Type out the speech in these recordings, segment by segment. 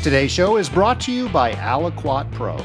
Today's show is brought to you by Aliquot Pro.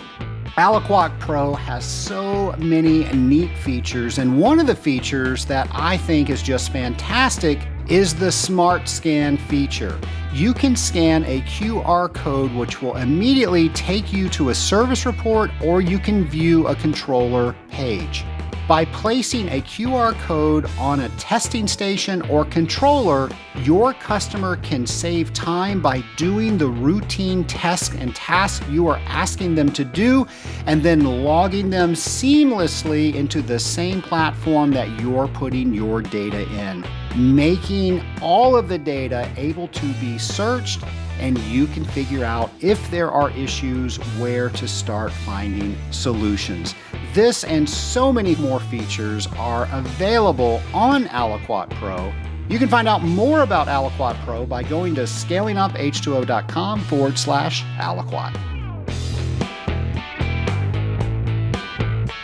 Aliquot Pro has so many neat features, and one of the features that I think is just fantastic is the Smart Scan feature. You can scan a QR code which will immediately take you to a service report, or you can view a controller page. By placing a QR code on a testing station or controller, your customer can save time by doing the routine tests and tasks you are asking them to do, and then logging them seamlessly into the same platform that you're putting your data in, making all of the data able to be searched, and you can figure out if there are issues, where to start finding solutions. This and so many more features are available on Aliquot Pro. You can find out more about Aliquot Pro by going to scalinguph2o.com/Aliquot.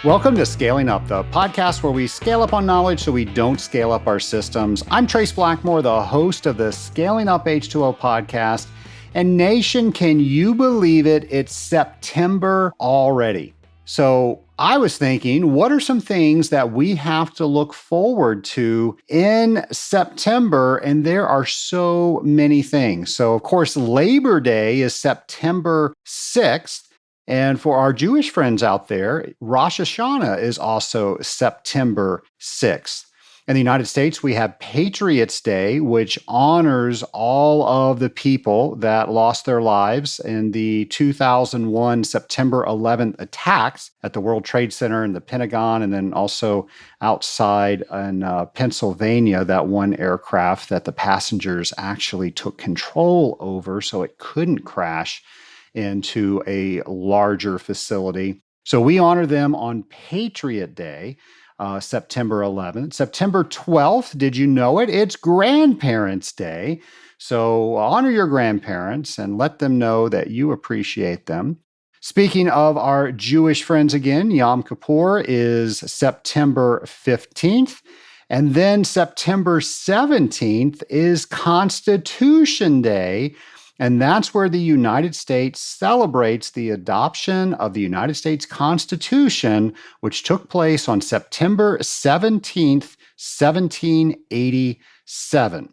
Welcome to Scaling Up, the podcast where we scale up on knowledge so we don't scale up our systems. I'm Trace Blackmore, the host of the Scaling Up H2O podcast. And nation, can you believe it? It's September already. So I was thinking, what are some things that we have to look forward to in September? And there are so many things. So of course, Labor Day is September 6th. And for our Jewish friends out there, Rosh Hashanah is also September 6th. In the United States, we have Patriots Day, which honors all of the people that lost their lives in the 2001 September 11th attacks at the World Trade Center and the Pentagon, and then also outside in Pennsylvania, that one aircraft that the passengers actually took control over so it couldn't crash into a larger facility. So we honor them on Patriot Day. September 11th. September 12th, did you know it? It's Grandparents' Day. So honor your grandparents and let them know that you appreciate them. Speaking of our Jewish friends again, Yom Kippur is September 15th. And then September 17th is Constitution Day. And that's where the United States celebrates the adoption of the United States Constitution, which took place on September 17th, 1787.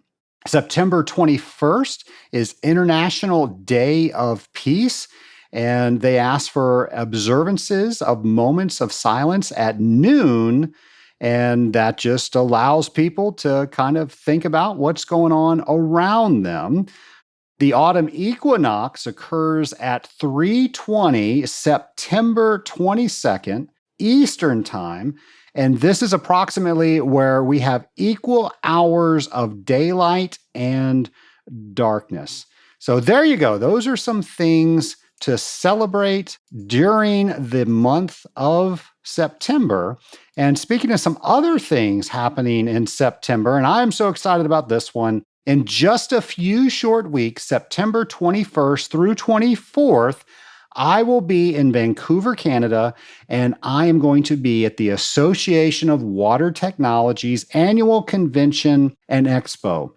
September 21st is International Day of Peace, and they ask for observances of moments of silence at noon. And that just allows people to kind of think about what's going on around them. The autumn equinox occurs at 3:20 September 22nd Eastern Time, and this is approximately where we have equal hours of daylight and darkness. So there you go. Those are some things to celebrate during the month of September. And speaking of some other things happening in September, and I'm so excited about this one, in just a few short weeks, September 21st through 24th, I will be in Vancouver, Canada, and I am going to be at the Association of Water Technologies annual convention and expo.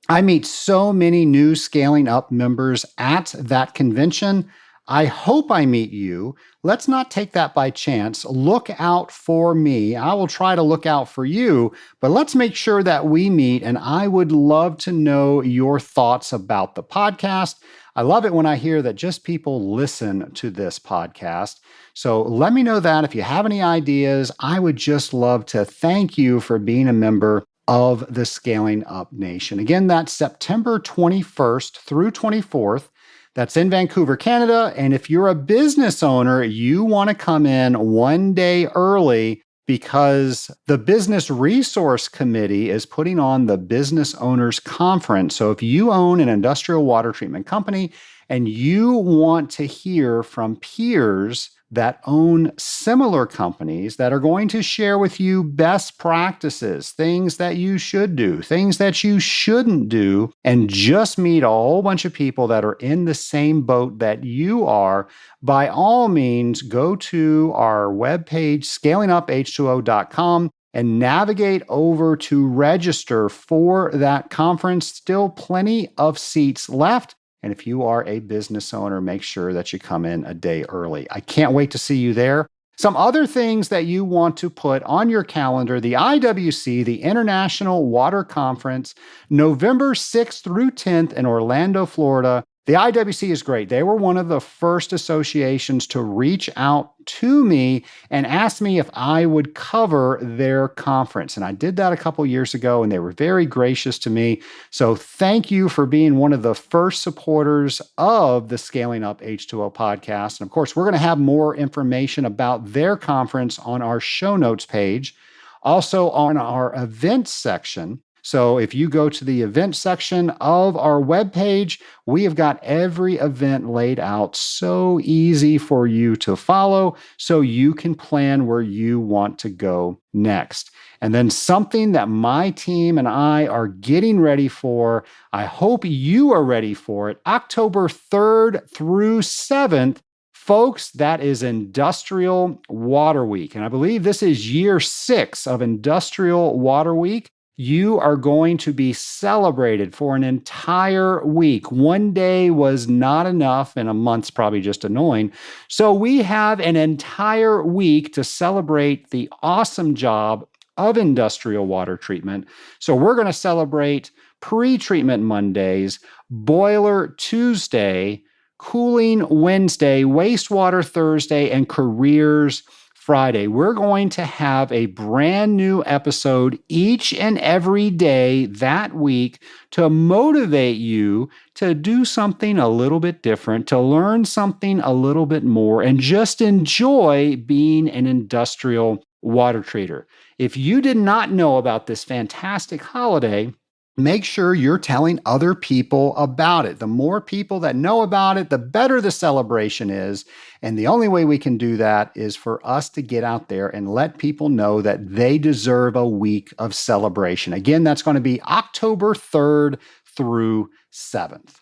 I meet so many new Scaling Up members at that convention. I hope I meet you. Let's not take that by chance. Look out for me. I will try to look out for you, but let's make sure that we meet, and I would love to know your thoughts about the podcast. I love it when I hear that just people listen to this podcast. So let me know that. If you have any ideas, I would just love to thank you for being a member of the Scaling Up Nation. Again, that's September 21st through 24th. That's in Vancouver, Canada. And if you're a business owner, you want to come in one day early because the Business Resource Committee is putting on the Business Owners Conference. So if you own an industrial water treatment company and you want to hear from peers that own similar companies that are going to share with you best practices, things that you should do, things that you shouldn't do, and just meet a whole bunch of people that are in the same boat that you are, by all means, go to our webpage, scalinguph2o.com, and navigate over to register for that conference. Still plenty of seats left. And if you are a business owner, make sure that you come in a day early. I can't wait to see you there. Some other things that you want to put on your calendar: the IWC, the International Water Conference, November 6th through 10th in Orlando, Florida. The IWC is great. They were one of the first associations to reach out to me and ask me if I would cover their conference. And I did that a couple years ago, and they were very gracious to me. So thank you for being one of the first supporters of the Scaling Up H2O podcast. And of course, we're going to have more information about their conference on our show notes page, also on our events section. So if you go to the event section of our webpage, we have got every event laid out so easy for you to follow, so you can plan where you want to go next. And then something that my team and I are getting ready for, I hope you are ready for it, October 3rd through 7th. Folks, that is Industrial Water Week. And I believe this is year 6 of Industrial Water Week. You are going to be celebrated for an entire week. One day was not enough, and a month's probably just annoying. So we have an entire week to celebrate the awesome job of industrial water treatment. So we're going to celebrate pre-treatment Mondays, boiler Tuesday, cooling Wednesday, wastewater Thursday, and careers Friday. We're going to have a brand new episode each and every day that week to motivate you to do something a little bit different, to learn something a little bit more, and just enjoy being an industrial water treater. If you did not know about this fantastic holiday, make sure you're telling other people about it. The more people that know about it, the better the celebration is. And the only way we can do that is for us to get out there and let people know that they deserve a week of celebration. Again, that's going to be October 3rd through 7th.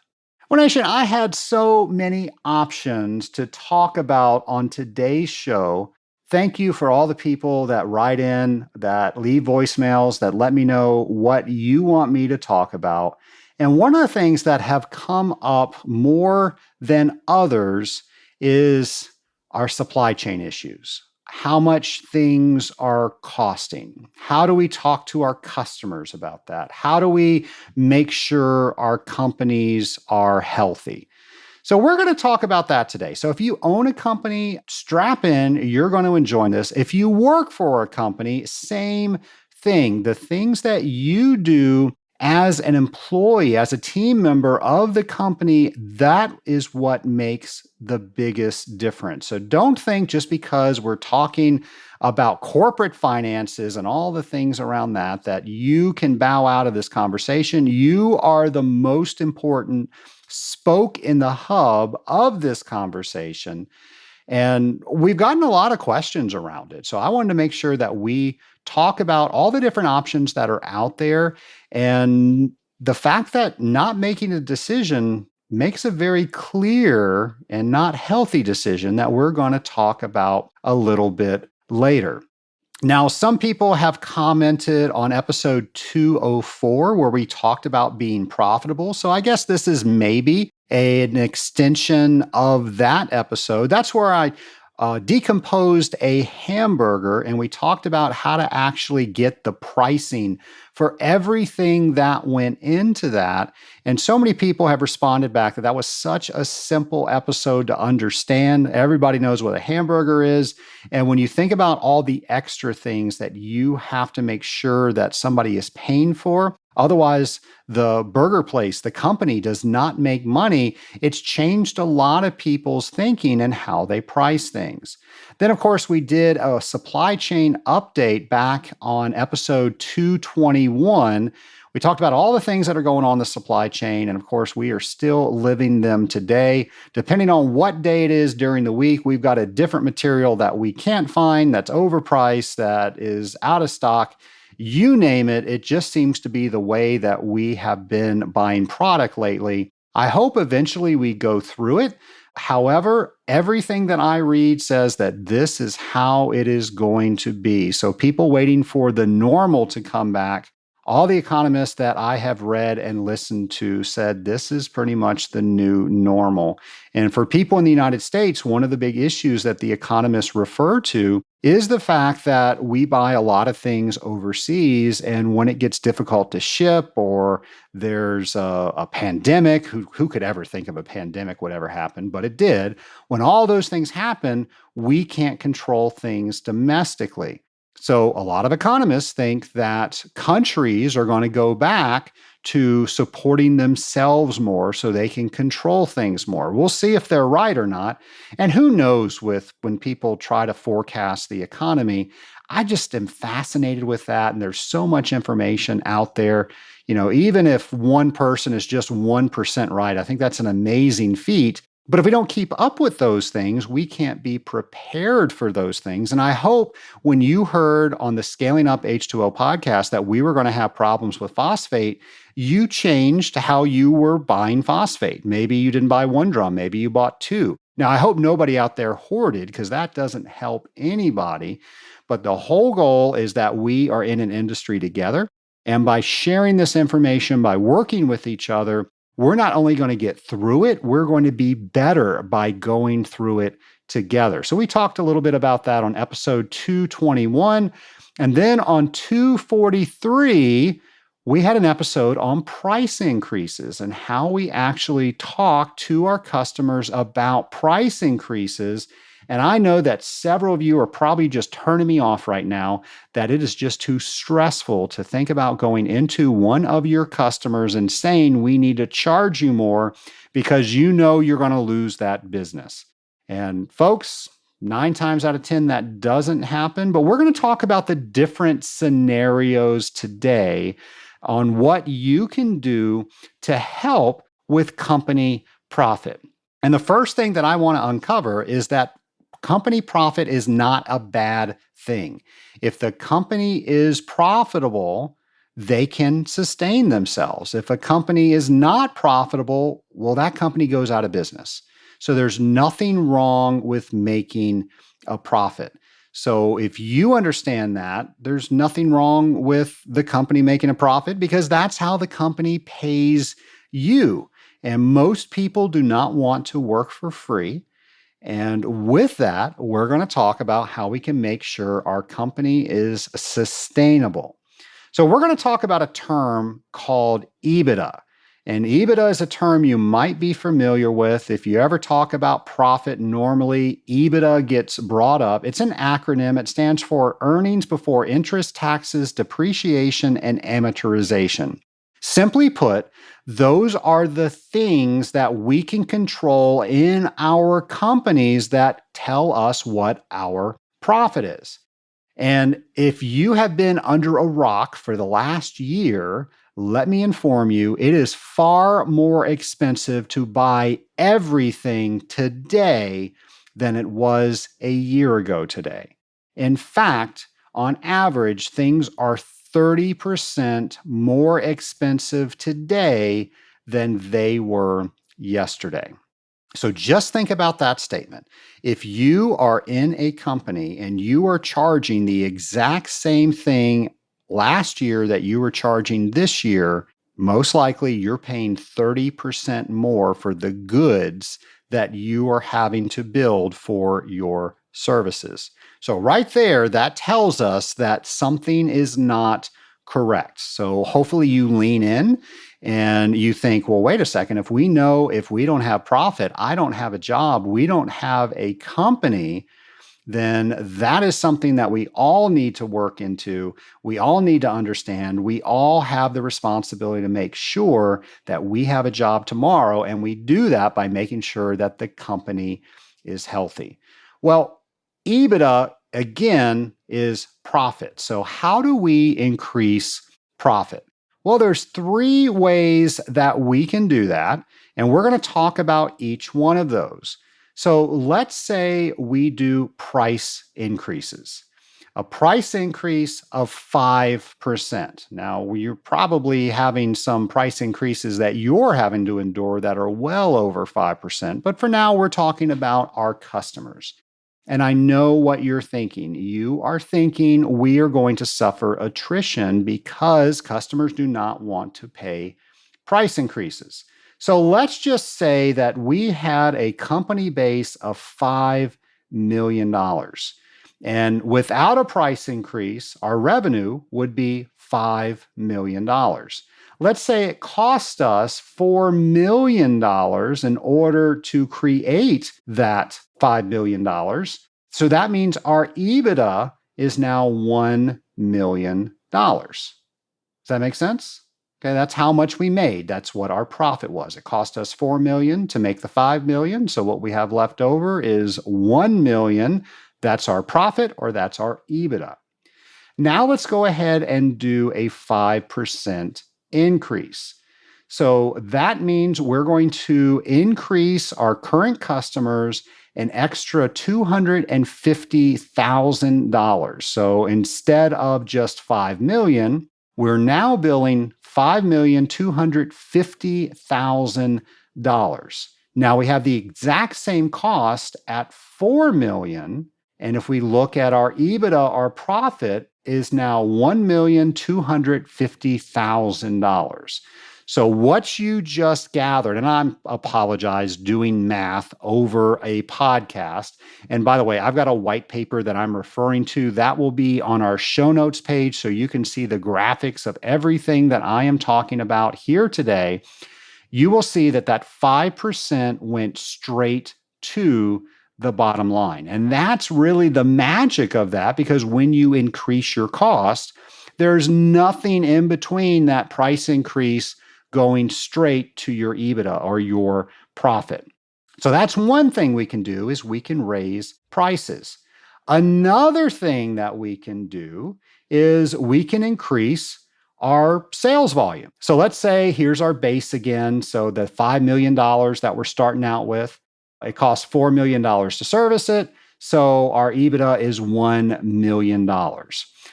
Well, Nation, I had so many options to talk about on today's show. Thank you for all the people that write in, that leave voicemails, that let me know what you want me to talk about. And one of the things that have come up more than others is our supply chain issues. How much things are costing? How do we talk to our customers about that? How do we make sure our companies are healthy? So we're going to talk about that today. So if you own a company, strap in, you're going to enjoy this. If you work for a company, same thing. The things that you do as an employee, as a team member of the company, that is what makes the biggest difference. So don't think just because we're talking about corporate finances and all the things around that, that you can bow out of this conversation. You are the most important spoke in the hub of this conversation. And we've gotten a lot of questions around it. So I wanted to make sure that we talk about all the different options that are out there, and the fact that not making a decision makes a very clear and not healthy decision that we're going to talk about a little bit later. Now, some people have commented on episode 204 where we talked about being profitable. So I guess this is maybe an extension of that episode. That's where I decomposed a hamburger, and we talked about how to actually get the pricing for everything that went into that. And so many people have responded back that that was such a simple episode to understand. Everybody knows what a hamburger is. And when you think about all the extra things that you have to make sure that somebody is paying for, otherwise, the burger place, the company, does not make money. It's changed a lot of people's thinking and how they price things. Then, of course, we did a supply chain update back on episode 221. We talked about all the things that are going on in the supply chain. And of course, we are still living them today. Depending on what day it is during the week, we've got a different material that we can't find, that's overpriced, that is out of stock. You name it, it just seems to be the way that we have been buying product lately. I hope eventually we go through it. However, everything that I read says that this is how it is going to be. So people waiting for the normal to come back All the economists that I have read and listened to said this is pretty much the new normal. And for people in the United States, one of the big issues that the economists refer to is the fact that we buy a lot of things overseas. And when it gets difficult to ship or there's a pandemic, who could ever think of a pandemic would ever happen? But it did. When all those things happen, we can't control things domestically. So, a lot of economists think that countries are going to go back to supporting themselves more so they can control things more. We'll see if they're right or not. And who knows with when people try to forecast the economy, I just am fascinated with that. And there's so much information out there. Even if one person is just 1% right, I think that's an amazing feat. But if we don't keep up with those things, we can't be prepared for those things. And I hope when you heard on the Scaling Up H2O podcast that we were going to have problems with phosphate, you changed how you were buying phosphate. Maybe you didn't buy one drum, maybe you bought two. Now, I hope nobody out there hoarded because that doesn't help anybody. But the whole goal is that we are in an industry together. And by sharing this information, by working with each other, we're not only going to get through it, we're going to be better by going through it together. So we talked a little bit about that on episode 221. And then on 243, we had an episode on price increases and how we actually talk to our customers about price increases. And I know that several of you are probably just turning me off right now, that it is just too stressful to think about going into one of your customers and saying, we need to charge you more because you know you're going to lose that business. And folks, 9 times out of 10, that doesn't happen. But we're going to talk about the different scenarios today on what you can do to help with company profit. And the first thing that I want to uncover is that company profit is not a bad thing. If the company is profitable, they can sustain themselves. If a company is not profitable, well, that company goes out of business. So there's nothing wrong with making a profit. So if you understand that, there's nothing wrong with the company making a profit because that's how the company pays you. And most people do not want to work for free. And with that, we're going to talk about how we can make sure our company is sustainable. So we're going to talk about a term called EBITDA. And EBITDA is a term you might be familiar with. If you ever talk about profit, normally EBITDA gets brought up. It's an acronym. It stands for earnings before interest, taxes, depreciation, and amortization. Simply put, those are the things that we can control in our companies that tell us what our profit is. And if you have been under a rock for the last year, let me inform you, it is far more expensive to buy everything today than it was a year ago today. In fact, on average, things are 30% more expensive today than they were yesterday. So just think about that statement. If you are in a company and you are charging the exact same thing last year that you were charging this year, most likely you're paying 30% more for the goods that you are having to build for your services. So right there, that tells us that something is not correct. So hopefully you lean in and you think, well, wait a second, if we don't have profit, I don't have a job, we don't have a company, then that is something that we all need to work into. We all need to understand. We all have the responsibility to make sure that we have a job tomorrow. And we do that by making sure that the company is healthy. Well, EBITDA, again, is profit. So how do we increase profit? Well, there's 3 ways that we can do that. And we're going to talk about each one of those. So let's say we do price increases. A price increase of 5%. Now, you're probably having some price increases that you're having to endure that are well over 5%. But for now, we're talking about our customers. And I know what you're thinking. You are thinking we are going to suffer attrition because customers do not want to pay price increases. So let's just say that we had a company base of $5 million. And without a price increase, our revenue would be $5 million. Let's say it cost us $4 million in order to create that $5 million. So that means our EBITDA is now $1 million. Does that make sense? Okay, that's how much we made. That's what our profit was. It cost us 4 million to make the 5 million. So what we have left over is 1 million. That's our profit, or that's our EBITDA. Now let's go ahead and do a 5% increase. So that means we're going to increase our current customers an extra $250,000. So instead of just 5 million, we're now billing $5,250,000. Now we have the exact same cost at 4 million. And if we look at our EBITDA, our profit is now $1,250,000. So what you just gathered, and I apologize doing math over a podcast. And by the way, I've got a white paper that I'm referring to that will be on our show notes page so you can see the graphics of everything that I am talking about here today. You will see that that 5% went straight to the bottom line. And that's really the magic of that, because when you increase your cost, there's nothing in between that price increase going straight to your EBITDA or your profit. So that's one thing we can do, is we can raise prices. Another thing that we can do is we can increase our sales volume. So let's say here's our base again. So the $5 million that we're starting out with, it costs $4 million to service it. So our EBITDA is $1 million.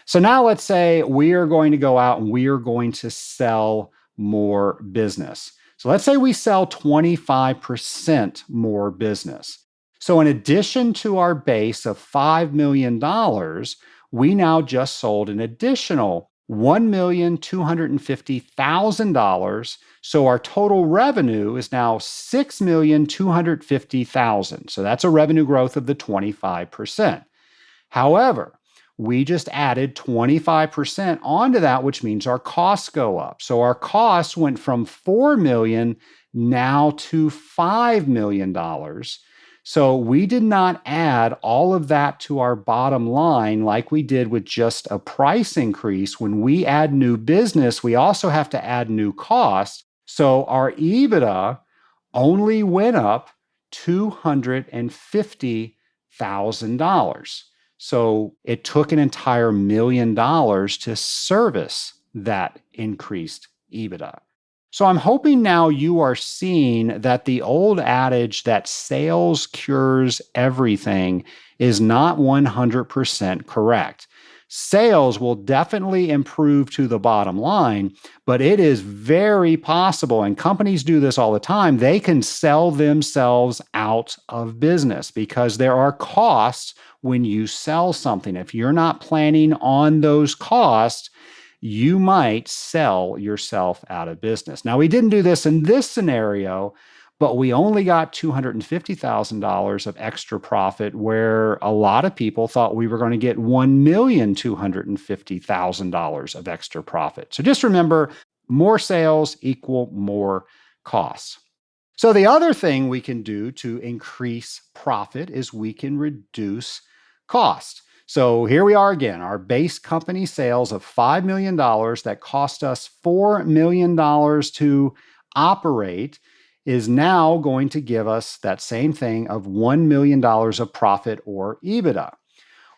So now let's say we are going to go out and we are going to sell more business. So let's say we sell 25% more business. So in addition to our base of $5 million, we now just sold an additional $1,250,000. So our total revenue is now $6,250,000. So that's a revenue growth of the 25%. However, we just added 25% onto that, which means our costs go up. So our costs went from $4 million now to $5 million. So we did not add all of that to our bottom line like we did with just a price increase. When we add new business, we also have to add new costs. So our EBITDA only went up $250,000. So it took an entire $1 million to service that increased EBITDA. So I'm hoping now you are seeing that the old adage that sales cures everything is not 100% correct. Sales will definitely improve to the bottom line, but it is very possible, and companies do this all the time, they can sell themselves out of business because there are costs when you sell something. If you're not planning on those costs, you might sell yourself out of business. Now, we didn't do this in this scenario, but we only got $250,000 of extra profit, where a lot of people thought we were going to get $1,250,000 of extra profit. So just remember, more sales equal more costs. So the other thing we can do to increase profit is we can reduce cost. So here we are again, our base company sales of $5 million that cost us $4 million to operate is now going to give us that same thing of $1 million of profit or EBITDA.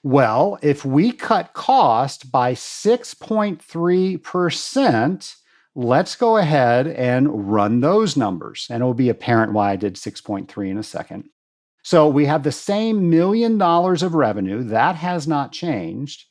Well, if we cut cost by 6.3%, let's go ahead and run those numbers. And it will be apparent why I did 6.3 in a second. So we have the same $1 million of revenue. That has not changed.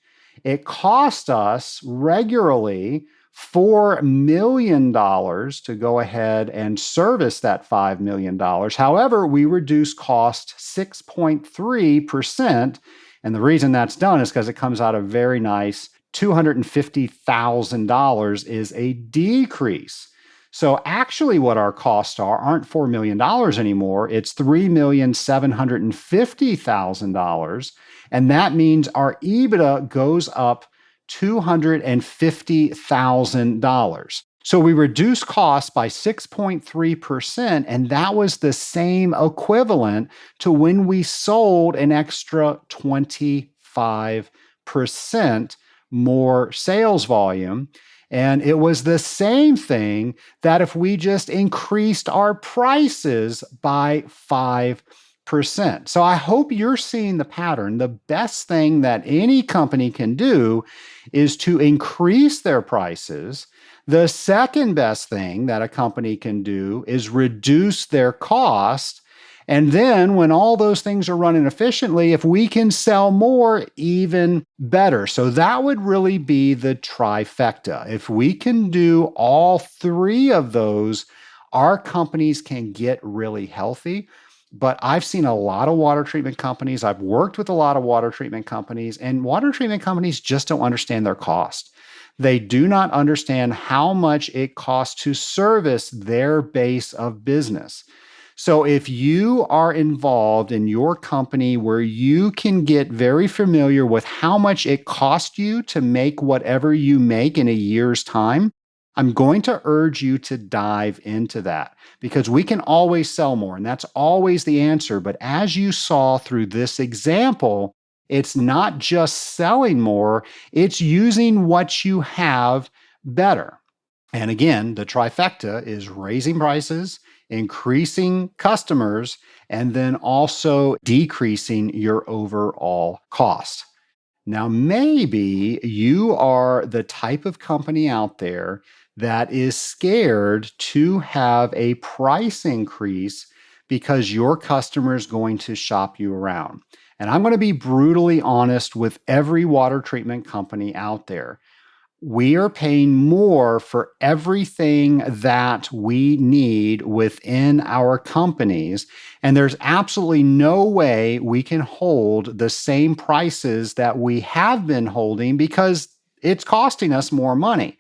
It cost us regularly $4 million to go ahead and service that $5 million. However, we reduce cost 6.3%. And the reason that's done is because it comes out a very nice $250,000 is a decrease. So actually what our costs aren't $4 million anymore. It's $3,750,000. And that means our EBITDA goes up $250,000. So we reduced costs by 6.3%, and that was the same equivalent to when we sold an extra 25% more sales volume. And it was the same thing that if we just increased our prices by 5%. So I hope you're seeing the pattern. The best thing that any company can do is to increase their prices. The second best thing that a company can do is reduce their cost. And then when all those things are running efficiently, if we can sell more, even better. So that would really be the trifecta. If we can do all three of those, our companies can get really healthy. But I've seen a lot of water treatment companies. I've worked with a lot of water treatment companies, and water treatment companies just don't understand their cost. They do not understand how much it costs to service their base of business. So if you are involved in your company where you can get very familiar with how much it costs you to make whatever you make in a year's time, I'm going to urge you to dive into that because we can always sell more, and that's always the answer. But as you saw through this example, it's not just selling more, it's using what you have better. And again, the trifecta is raising prices, increasing customers, and then also decreasing your overall cost. Now, maybe you are the type of company out there that is scared to have a price increase because your customer is going to shop you around. And I'm going to be brutally honest with every water treatment company out there. We are paying more for everything that we need within our companies. And there's absolutely no way we can hold the same prices that we have been holding because it's costing us more money.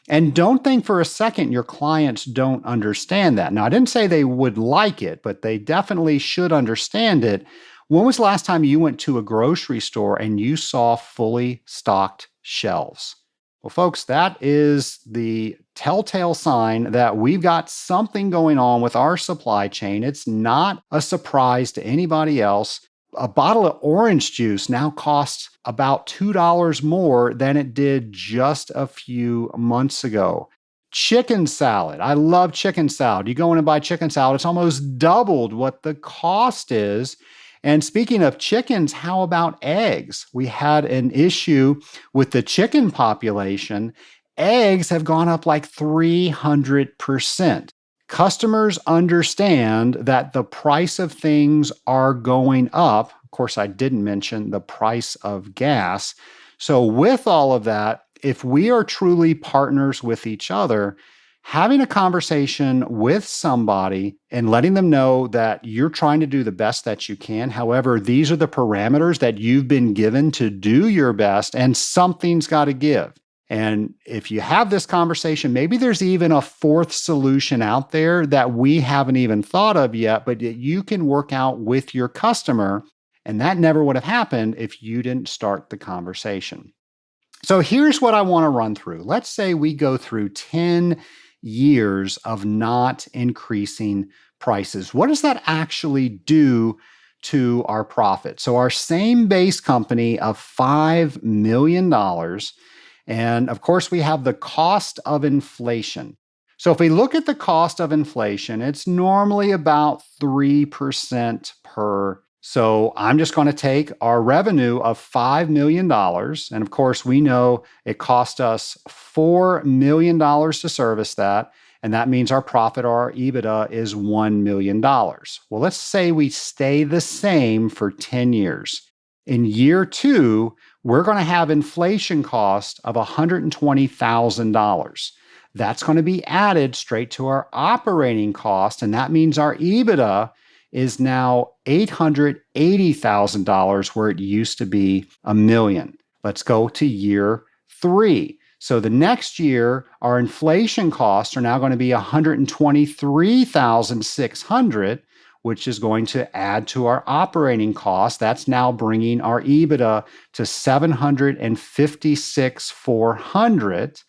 And don't think for a second your clients don't understand that. Now, I didn't say they would like it, but they definitely should understand it. When was the last time you went to a grocery store and you saw fully stocked shelves? Well, folks, that is the telltale sign that we've got something going on with our supply chain. It's not a surprise to anybody else. A bottle of orange juice now costs about $2 more than it did just a few months ago. Chicken salad. I love chicken salad. You go in and buy chicken salad, it's almost doubled what the cost is. And speaking of chickens, how about eggs? We had an issue with the chicken population. Eggs have gone up like 300%. Customers understand that the price of things are going up. Of course, I didn't mention the price of gas. So with all of that, if we are truly partners with each other, having a conversation with somebody and letting them know that you're trying to do the best that you can. However, these are the parameters that you've been given to do your best, and something's got to give. And if you have this conversation, maybe there's even a fourth solution out there that we haven't even thought of yet, but that you can work out with your customer. And that never would have happened if you didn't start the conversation. So here's what I want to run through. Let's say we go through 10 years of not increasing prices. What does that actually do to our profit? So our same base company of $5 million, and of course we have the cost of inflation. So if we look at the cost of inflation, it's normally about 3% per. So I'm just going to take our revenue of $5 million. And of course, we know it cost us $4 million to service that. And that means our profit or our EBITDA is $1 million. Well, let's say we stay the same for 10 years. In year 2, we're going to have inflation cost of $120,000. That's going to be added straight to our operating cost, and that means our EBITDA is now $880,000 where it used to be $1 million. Let's go to year 3. So the next year, our inflation costs are now going to be $123,600, which is going to add to our operating cost. That's now bringing our EBITDA to $756,400.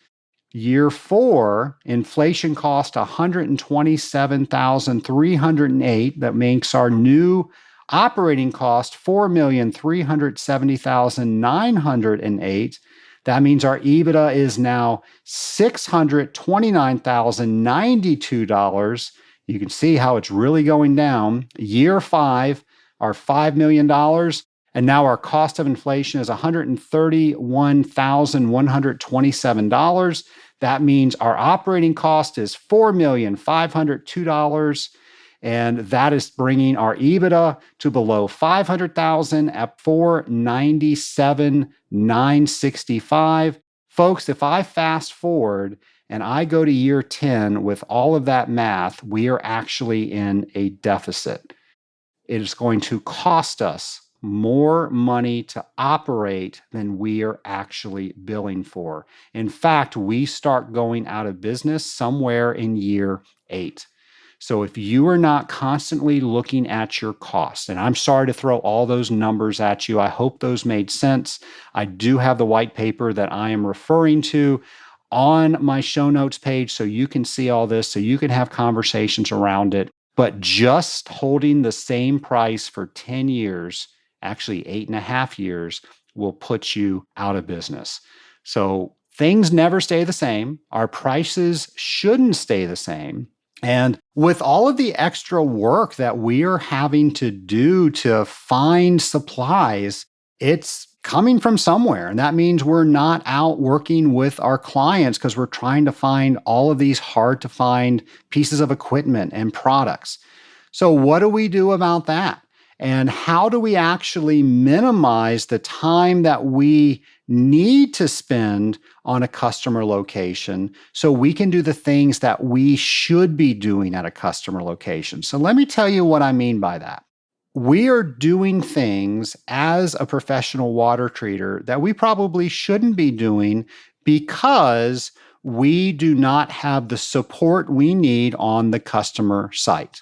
Year 4, inflation cost $127,308. That makes our new operating cost $4,370,908. That means our EBITDA is now $629,092. You can see how it's really going down. Year 5, our $5 million, and now our cost of inflation is $131,127. That means our operating cost is $4,502. And that is bringing our EBITDA to below $500,000 at $497,965. Folks, if I fast forward and I go to year 10 with all of that math, we are actually in a deficit. It is going to cost us more money to operate than we are actually billing for. In fact, we start going out of business somewhere in year 8. So if you are not constantly looking at your costs, and I'm sorry to throw all those numbers at you, I hope those made sense. I do have the white paper that I am referring to on my show notes page so you can see all this, so you can have conversations around it. But just holding the same price for 10 years, actually 8.5 years, will put you out of business. So things never stay the same. Our prices shouldn't stay the same. And with all of the extra work that we are having to do to find supplies, it's coming from somewhere. And that means we're not out working with our clients because we're trying to find all of these hard to find pieces of equipment and products. So what do we do about that? And how do we actually minimize the time that we need to spend on a customer location so we can do the things that we should be doing at a customer location? So let me tell you what I mean by that. We are doing things as a professional water treater that we probably shouldn't be doing because we do not have the support we need on the customer site.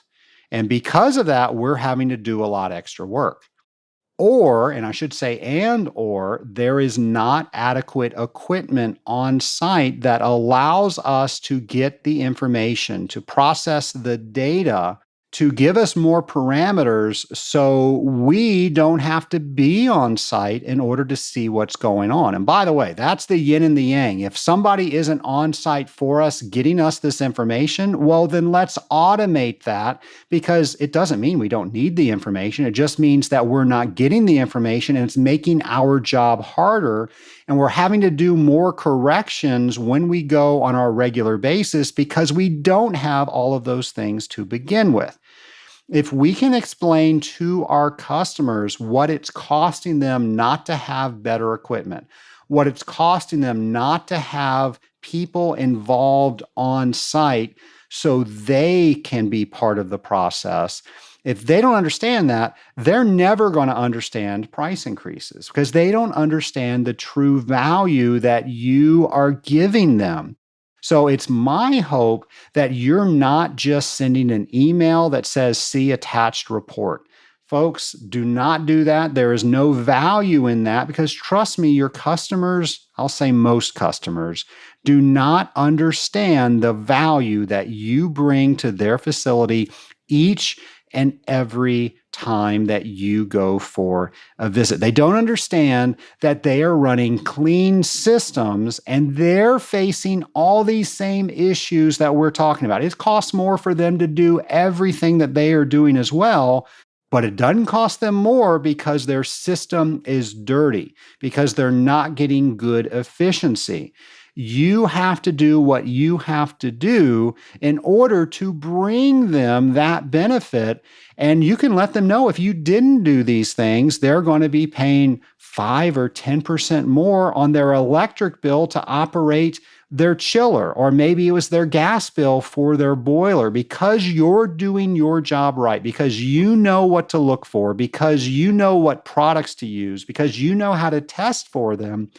And because of that, we're having to do a lot of extra work. Or, and I should say, there is not adequate equipment on site that allows us to get the information, to process the data, to give us more parameters so we don't have to be on site in order to see what's going on. And by the way, that's the yin and the yang. If somebody isn't on site for us, getting us this information, well, then let's automate that, because it doesn't mean we don't need the information. It just means that we're not getting the information and it's making our job harder. And we're having to do more corrections when we go on our regular basis because we don't have all of those things to begin with. If we can explain to our customers what it's costing them not to have better equipment, what it's costing them not to have people involved on site so they can be part of the process, if they don't understand that, they're never going to understand price increases because they don't understand the true value that you are giving them. So it's my hope that you're not just sending an email that says, "See attached report." Folks, do not do that. There is no value in that because trust me, your customers, I'll say most customers, do not understand the value that you bring to their facility each and every time that you go for a visit. They don't understand that they are running clean systems and they're facing all these same issues that we're talking about. It costs more for them to do everything that they are doing as well, but it doesn't cost them more because their system is dirty, because they're not getting good efficiency. You have to do what you have to do in order to bring them that benefit. And you can let them know if you didn't do these things, they're going to be paying 5 or 10% more on their electric bill to operate their chiller, or maybe it was their gas bill for their boiler, because you're doing your job right, because you know what to look for, because you know what products to use, because you know how to test for them.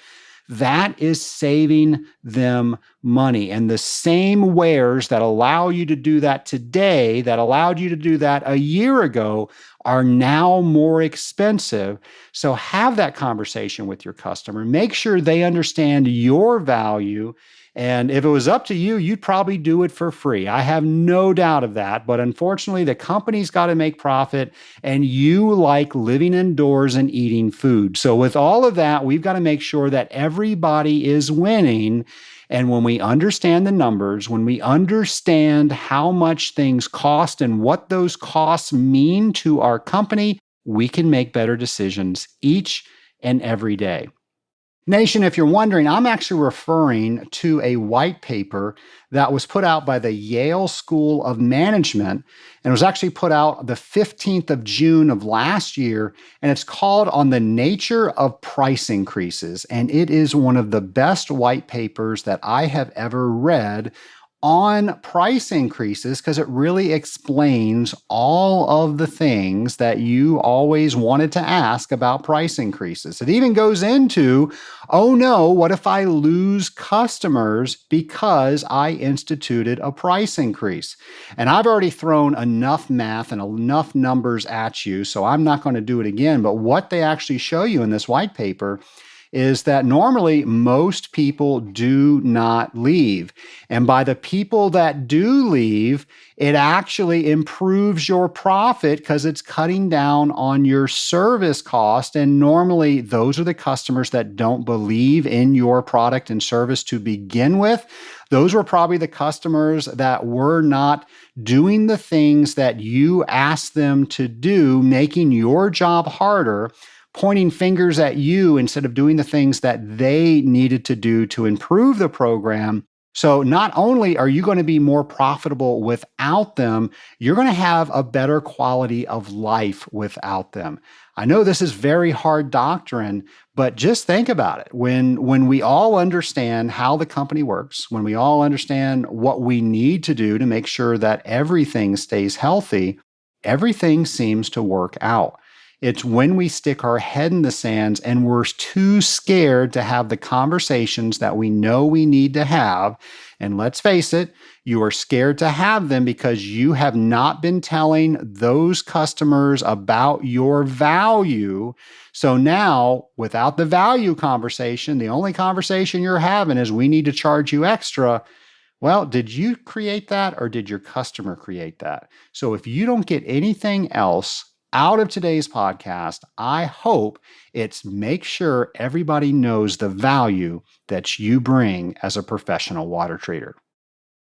That is saving them money. And the same wares that allow you to do that today, that allowed you to do that a year ago, are now more expensive. So have that conversation with your customer. Make sure they understand your value. And if it was up to you, you'd probably do it for free. I have no doubt of that. But unfortunately, the company's got to make profit, and you like living indoors and eating food. So with all of that, we've got to make sure that everybody is winning. And when we understand the numbers, when we understand how much things cost and what those costs mean to our company, we can make better decisions each and every day. Nation, if you're wondering, I'm actually referring to a white paper that was put out by the Yale School of Management, and it was actually put out the 15th of June of last year, and it's called On the Nature of Price Increases, and it is one of the best white papers that I have ever read on price increases, because it really explains all of the things that you always wanted to ask about price increases. It even goes into, oh no, what if I lose customers because I instituted a price increase? And I've already thrown enough math and enough numbers at you, so I'm not going to do it again. But what they actually show you in this white paper is that normally most people do not leave. And by the people that do leave, it actually improves your profit because it's cutting down on your service cost. And normally those are the customers that don't believe in your product and service to begin with. Those were probably the customers that were not doing the things that you asked them to do, making your job harder, pointing fingers at you instead of doing the things that they needed to do to improve the program. So not only are you going to be more profitable without them, you're going to have a better quality of life without them. I know this is very hard doctrine, but just think about it. When we all understand how the company works, when we all understand what we need to do to make sure that everything stays healthy, everything seems to work out. It's when we stick our head in the sands and we're too scared to have the conversations that we know we need to have. And let's face it, you are scared to have them because you have not been telling those customers about your value. So now, without the value conversation, the only conversation you're having is, we need to charge you extra. Well, did you create that, or did your customer create that? So if you don't get anything else out of today's podcast, I hope it's make sure everybody knows the value that you bring as a professional water treater.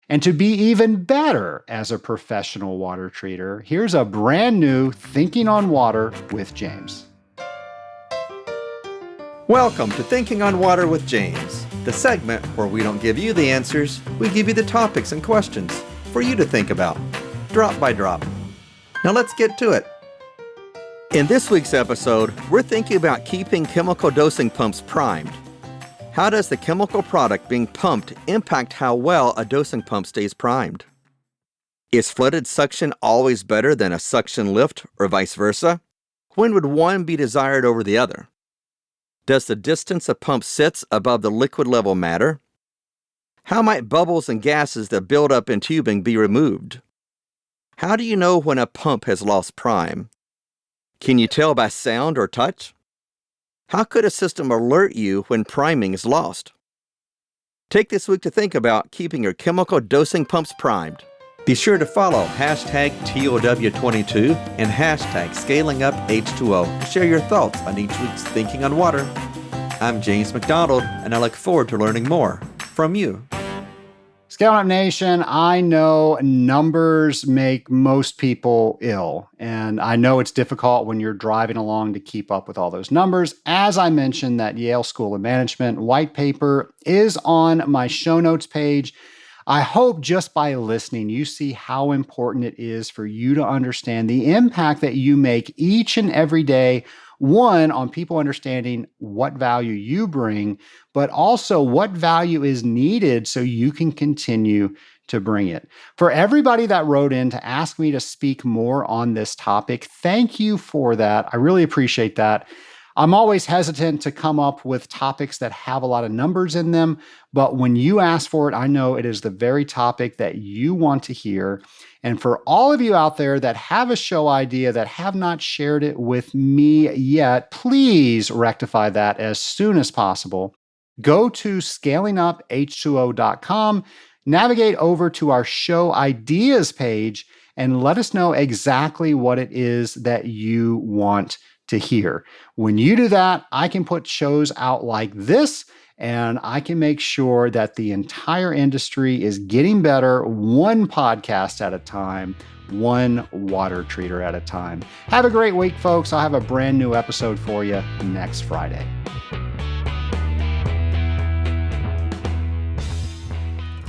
And to be even better as a professional water treater, here's a brand new Thinking on Water with James. Welcome to Thinking on Water with James, the segment where we don't give you the answers, we give you the topics and questions for you to think about, drop by drop. Now let's get to it. In this week's episode, we're thinking about keeping chemical dosing pumps primed. How does the chemical product being pumped impact how well a dosing pump stays primed? Is flooded suction always better than a suction lift, or vice versa? When would one be desired over the other? Does the distance a pump sits above the liquid level matter? How might bubbles and gases that build up in tubing be removed? How do you know when a pump has lost prime? Can you tell by sound or touch? How could a system alert you when priming is lost? Take this week to think about keeping your chemical dosing pumps primed. Be sure to follow hashtag TOW22 and hashtag ScalingUpH2O to share your thoughts on each week's Thinking on Water. I'm James McDonald, and I look forward to learning more from you. Scaling Up Nation, I know numbers make most people ill, and I know it's difficult when you're driving along to keep up with all those numbers. As I mentioned, that Yale School of Management white paper is on my show notes page. I hope just by listening, you see how important it is for you to understand the impact that you make each and every day One, on people understanding what value you bring, but also what value is needed so you can continue to bring it. For everybody that wrote in to ask me to speak more on this topic, thank you for that. I really appreciate that. I'm always hesitant to come up with topics that have a lot of numbers in them, but when you ask for it, I know it is the very topic that you want to hear. And for all of you out there that have a show idea that have not shared it with me yet, please rectify that as soon as possible. Go to scalinguph2o.com, navigate over to our show ideas page, and let us know exactly what it is that you want to hear. When you do that, I can put shows out like this, and I can make sure that the entire industry is getting better one podcast at a time, one water treater at a time. Have a great week, folks. I'll have a brand new episode for you next Friday.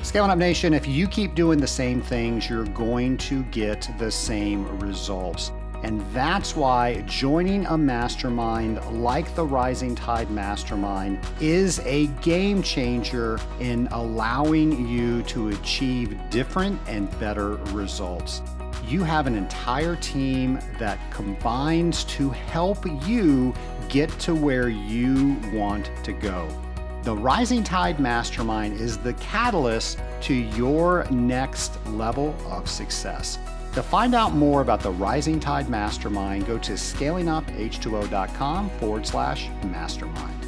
Scaling Up Nation, if you keep doing the same things, you're going to get the same results. And that's why joining a mastermind like the Rising Tide Mastermind is a game changer in allowing you to achieve different and better results. You have an entire team that combines to help you get to where you want to go. The Rising Tide Mastermind is the catalyst to your next level of success. To find out more about the Rising Tide Mastermind, go to scalinguph2o.com/mastermind.